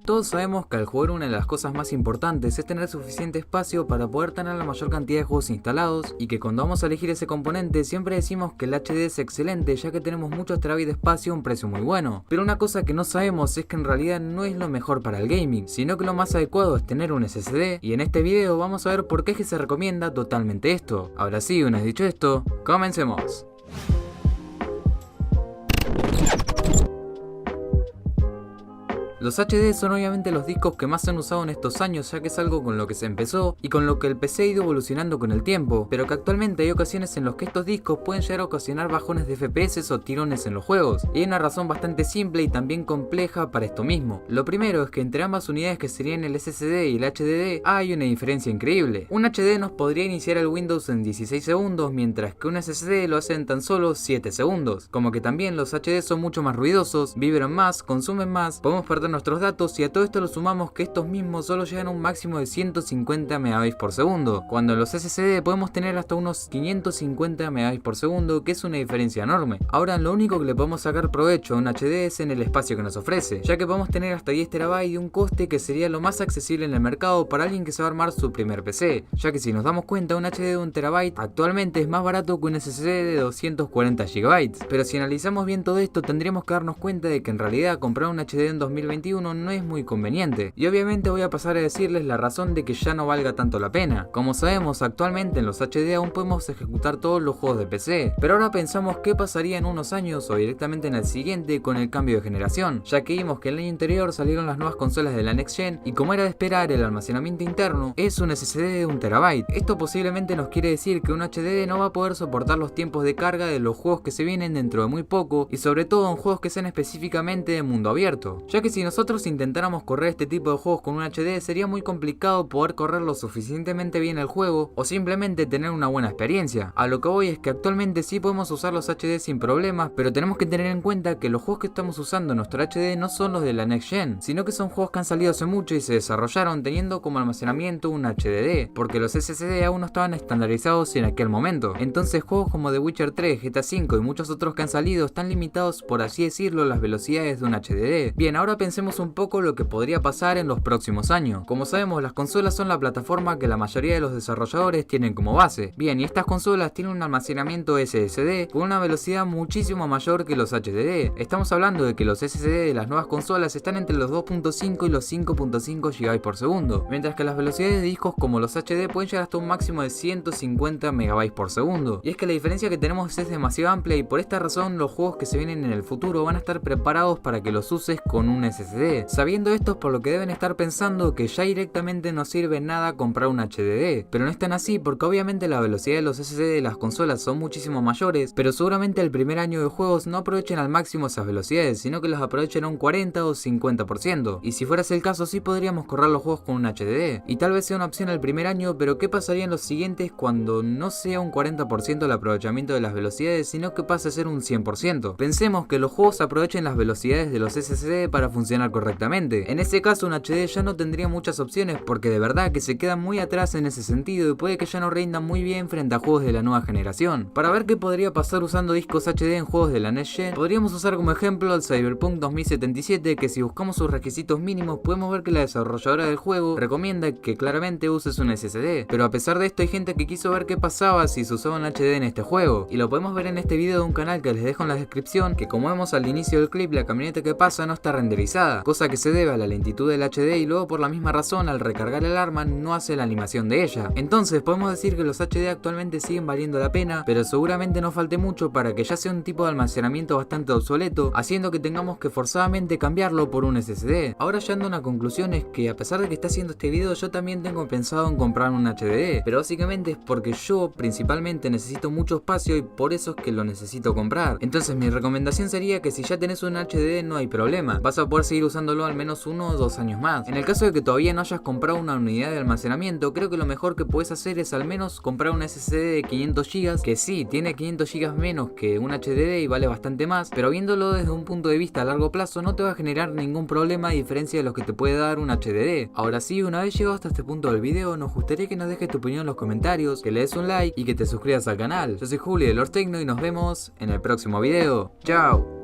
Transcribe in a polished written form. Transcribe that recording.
Todos sabemos que al jugar una de las cosas más importantes es tener suficiente espacio para poder tener la mayor cantidad de juegos instalados, y que cuando vamos a elegir ese componente siempre decimos que el HD es excelente ya que tenemos muchos terabytes de espacio a un precio muy bueno. Pero una cosa que no sabemos es que en realidad no es lo mejor para el gaming, sino que lo más adecuado es tener un SSD, y en este video vamos a ver por qué es que se recomienda totalmente esto. Ahora sí, una vez dicho esto, comencemos. Los HD son obviamente los discos que más se han usado en estos años, ya que es algo con lo que se empezó y con lo que el PC ha ido evolucionando con el tiempo, pero que actualmente hay ocasiones en las que estos discos pueden llegar a ocasionar bajones de FPS o tirones en los juegos, y hay una razón bastante simple y también compleja para esto mismo. Lo primero es que entre ambas unidades, que serían el SSD y el HDD, hay una diferencia increíble. Un HD nos podría iniciar el Windows en 16 segundos, mientras que un SSD lo hace en tan solo 7 segundos. Como que también los HD son mucho más ruidosos, vibran más, consumen más, podemos perder nuestros datos, y a todo esto lo sumamos que estos mismos solo llegan a un máximo de 150 MB por segundo, cuando en los SSD podemos tener hasta unos 550 MB por segundo, que es una diferencia enorme. Ahora lo único que le podemos sacar provecho a un HD es en el espacio que nos ofrece, ya que podemos tener hasta 10 TB de un coste que sería lo más accesible en el mercado para alguien que se va a armar su primer PC, ya que si nos damos cuenta, un HD de 1 TB actualmente es más barato que un SSD de 240 GB. Pero si analizamos bien todo esto, tendríamos que darnos cuenta de que en realidad comprar un HD en 2021 no es muy conveniente, y obviamente voy a pasar a decirles la razón de que ya no valga tanto la pena. Como sabemos, actualmente en los HD aún podemos ejecutar todos los juegos de PC, pero ahora pensamos qué pasaría en unos años o directamente en el siguiente con el cambio de generación, ya que vimos que el año anterior salieron las nuevas consolas de la Next Gen, y como era de esperar, el almacenamiento interno es un SSD de 1 TB. Esto posiblemente nos quiere decir que un HDD no va a poder soportar los tiempos de carga de los juegos que se vienen dentro de muy poco, y sobre todo en juegos que sean específicamente de mundo abierto, ya que si nosotros intentáramos correr este tipo de juegos con un HD sería muy complicado poder correr lo suficientemente bien el juego o simplemente tener una buena experiencia. A lo que voy es que actualmente sí podemos usar los HD sin problemas, pero tenemos que tener en cuenta que los juegos que estamos usando en nuestro HD no son los de la Next Gen, sino que son juegos que han salido hace mucho y se desarrollaron teniendo como almacenamiento un HDD, porque los SSD aún no estaban estandarizados en aquel momento. Entonces juegos como The Witcher 3, GTA V y muchos otros que han salido están limitados, por así decirlo, las velocidades de un HDD. Bien, ahora pensemos un poco lo que podría pasar en los próximos años. Como sabemos, las consolas son la plataforma que la mayoría de los desarrolladores tienen como base. Bien, y estas consolas tienen un almacenamiento SSD con una velocidad muchísimo mayor que los HDD. Estamos hablando de que los SSD de las nuevas consolas están entre los 2.5 y los 5.5 GB por segundo, mientras que las velocidades de discos como los HD pueden llegar hasta un máximo de 150 MB por segundo. Y es que la diferencia que tenemos es demasiado amplia, y por esta razón los juegos que se vienen en el futuro van a estar preparados para que los uses con un SSD. Sabiendo esto, es por lo que deben estar pensando que ya directamente no sirve nada comprar un HDD, pero no es tan así, porque obviamente la velocidad de los SSD de las consolas son muchísimo mayores, pero seguramente el primer año de juegos no aprovechen al máximo esas velocidades, sino que las aprovechen a un 40 o 50%, y si fuera ese el caso sí podríamos correr los juegos con un HDD, y tal vez sea una opción el primer año, pero ¿qué pasaría en los siguientes cuando no sea un 40% el aprovechamiento de las velocidades, sino que pase a ser un 100%? Pensemos que los juegos aprovechen las velocidades de los SSD para funcionar correctamente. En ese caso un HD ya no tendría muchas opciones, porque de verdad que se quedan muy atrás en ese sentido y puede que ya no rindan muy bien frente a juegos de la nueva generación. Para ver qué podría pasar usando discos HD en juegos de la Next Gen, podríamos usar como ejemplo el Cyberpunk 2077, que si buscamos sus requisitos mínimos podemos ver que la desarrolladora del juego recomienda que claramente uses un SSD, pero a pesar de esto hay gente que quiso ver qué pasaba si se usaba un HD en este juego, y lo podemos ver en este video de un canal que les dejo en la descripción, que como vemos al inicio del clip, la camioneta que pasa no está renderizada, cosa que se debe a la lentitud del HD, y luego por la misma razón al recargar el arma no hace la animación de ella. Entonces podemos decir que los HD actualmente siguen valiendo la pena, pero seguramente no falte mucho para que ya sea un tipo de almacenamiento bastante obsoleto, haciendo que tengamos que forzadamente cambiarlo por un SSD. Ahora llegando a una conclusión es que a pesar de que está haciendo este video, yo también tengo pensado en comprar un HDD, pero básicamente es porque yo principalmente necesito mucho espacio y por eso es que lo necesito comprar. Entonces mi recomendación sería que si ya tenés un HDD no hay problema, vas a poder seguir usándolo al menos 1 o 2 años más. En el caso de que todavía no hayas comprado una unidad de almacenamiento, creo que lo mejor que puedes hacer es al menos comprar un SSD de 500 GB, que sí, tiene 500 GB menos que un HDD y vale bastante más, pero viéndolo desde un punto de vista a largo plazo no te va a generar ningún problema a diferencia de los que te puede dar un HDD. Ahora sí, una vez llegado hasta este punto del video, nos gustaría que nos dejes tu opinión en los comentarios, que le des un like y que te suscribas al canal. Yo soy Juli de Lord Tecno y nos vemos en el próximo video. ¡Chao!